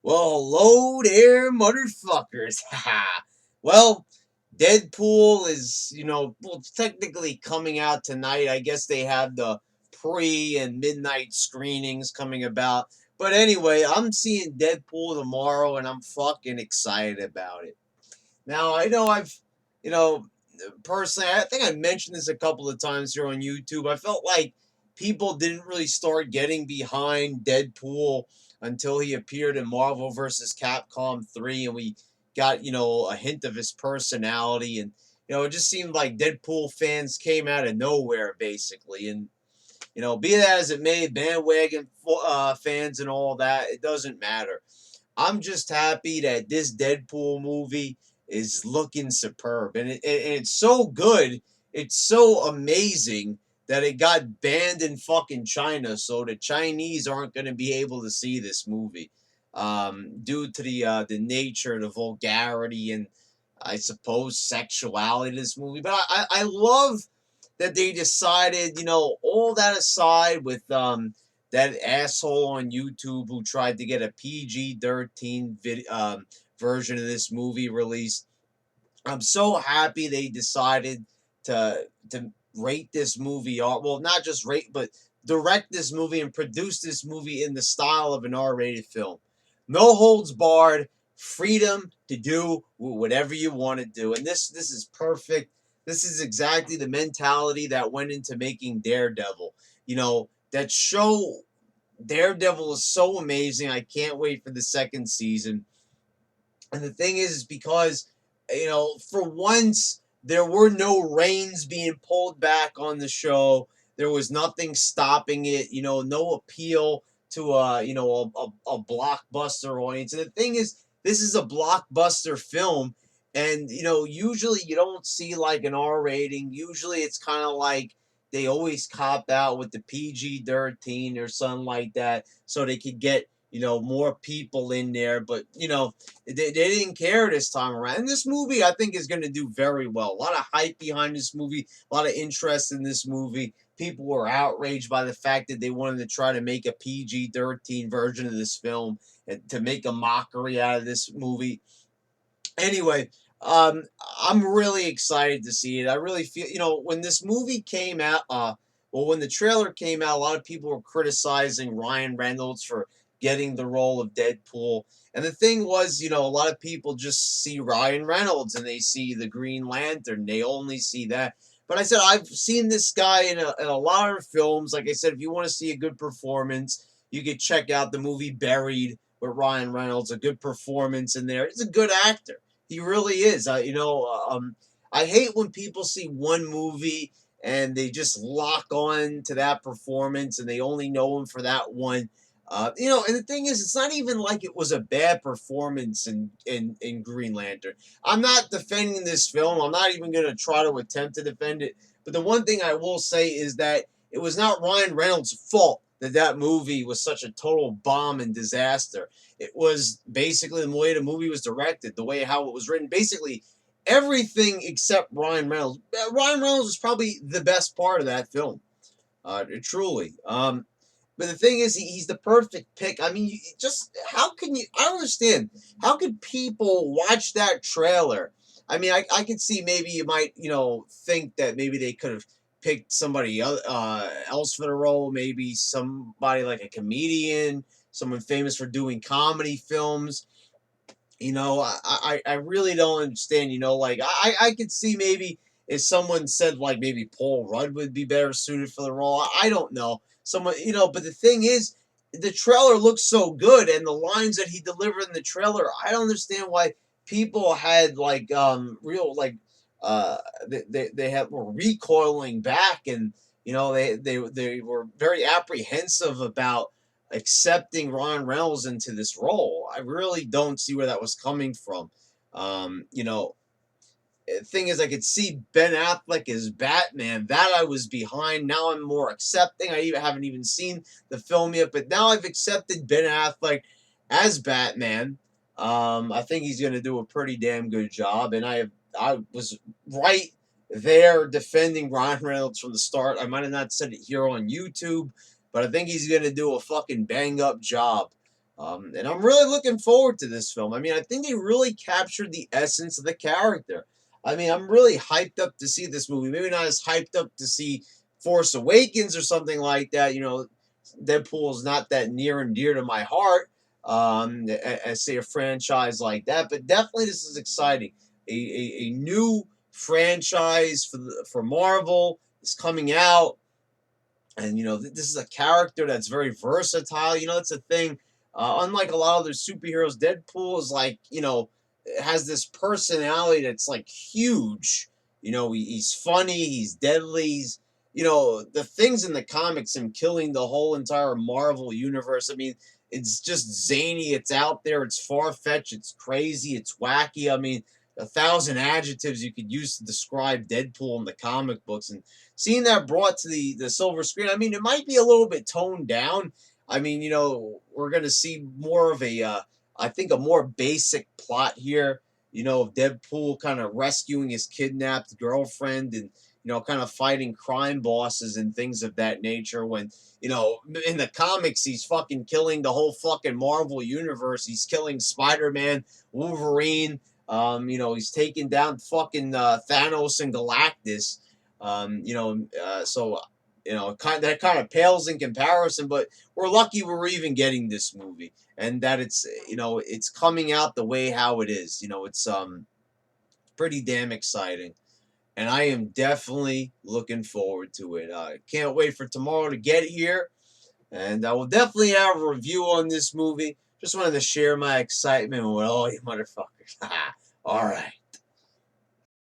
Well, hello there, motherfuckers. Well, Deadpool is, well, it's technically coming out tonight. I guess they have the pre and midnight screenings coming about. But anyway, I'm seeing Deadpool tomorrow and I'm fucking excited about it. Now, I know you know, personally, I think I mentioned this a couple of times here on YouTube. I felt like people didn't really start getting behind Deadpool until he appeared in Marvel vs. Capcom 3 and we got, a hint of his personality. And, it just seemed like Deadpool fans came out of nowhere, basically. And, be that as it may, bandwagon fans and all that, it doesn't matter. I'm just happy that this Deadpool movie is looking superb, and it's so good, it's so amazing that it got banned in fucking China, so the Chinese aren't going to be able to see this movie, due to the nature, the vulgarity, and I suppose sexuality of this movie. But I love that they decided, all that aside with that asshole on YouTube who tried to get a PG-13 version of this movie released. I'm so happy they decided to rate this movie. Well, not just rate, but direct this movie and produce this movie in the style of an R-rated film. No holds barred, freedom to do whatever you want to do, and this is perfect. This is exactly the mentality that went into making Daredevil. That show Daredevil is so amazing. I can't wait for the second season. And the thing is because, for once, there were no reins being pulled back on the show. There was nothing stopping it, no appeal to a blockbuster audience. And the thing is, this is a blockbuster film. And, usually you don't see like an R rating. Usually it's kind of like they always cop out with the PG-13 or something like that so they could get, more people in there. But, they didn't care this time around. And this movie, I think, is going to do very well. A lot of hype behind this movie, a lot of interest in this movie. People were outraged by the fact that they wanted to try to make a PG-13 version of this film and to make a mockery out of this movie. Anyway, I'm really excited to see it. I really feel, when this movie came out, when the trailer came out, a lot of people were criticizing Ryan Reynolds for getting the role of Deadpool. And the thing was, a lot of people just see Ryan Reynolds and they see the Green Lantern. They only see that. But I said, I've seen this guy in a lot of films. Like I said, if you want to see a good performance, you could check out the movie Buried with Ryan Reynolds. A good performance in there. He's a good actor. He really is. I hate when people see one movie and they just lock on to that performance and they only know him for that one. And the thing is, it's not even like it was a bad performance in Green Lantern. I'm not defending this film. I'm not even going to try to attempt to defend it. But the one thing I will say is that it was not Ryan Reynolds' fault that that movie was such a total bomb and disaster. It was basically the way the movie was directed, the way how it was written. Basically, everything except Ryan Reynolds. Ryan Reynolds was probably the best part of that film, truly. But the thing is, he's the perfect pick. I mean, just how can you? I don't understand. How could people watch that trailer? I mean, I could see maybe you might, think that maybe they could have picked somebody else for the role. Maybe somebody like a comedian, someone famous for doing comedy films. I really don't understand. Like I could see maybe if someone said like maybe Paul Rudd would be better suited for the role. I don't know. Someone, but the thing is, the trailer looks so good, and the lines that he delivered in the trailer, I don't understand why people had like real like uh were recoiling back, and they were very apprehensive about accepting Ryan Reynolds into this role. I really don't see where that was coming from. Thing is, I could see Ben Affleck as Batman. That I was behind. Now I'm more accepting. I even haven't even seen the film yet, but now I've accepted Ben Affleck as Batman. I think he's going to do a pretty damn good job, and I was right there defending Ryan Reynolds from the start. I might have not said it here on YouTube, but I think he's going to do a fucking bang up job. And I'm really looking forward to this film. I mean, I think they really captured the essence of the character. I mean, I'm really hyped up to see this movie. Maybe not as hyped up to see Force Awakens or something like that. You know, Deadpool is not that near and dear to my heart. As say a franchise like that, but definitely this is exciting. A new franchise for Marvel is coming out, and this is a character that's very versatile. That's a thing. Unlike a lot of other superheroes, Deadpool is like, has this personality that's like huge. He's funny, he's deadly, the things in the comics, him killing the whole entire Marvel universe. I mean, it's just zany, it's out there, it's far-fetched, it's crazy, it's wacky. I mean, a thousand adjectives you could use to describe Deadpool in the comic books, and seeing that brought to the silver screen, I mean, it might be a little bit toned down. I mean, we're gonna see more of I think, a more basic plot here. Of Deadpool kind of rescuing his kidnapped girlfriend, and kind of fighting crime bosses and things of that nature. When in the comics, he's fucking killing the whole fucking Marvel universe. He's killing Spider-Man, Wolverine. He's taking down fucking Thanos and Galactus. So that kind of pales in comparison, but we're lucky we're even getting this movie, and that it's coming out the way how it is. It's pretty damn exciting, and I am definitely looking forward to it. I can't wait for tomorrow to get here, and I will definitely have a review on this movie. Just wanted to share my excitement with all you motherfuckers. All right.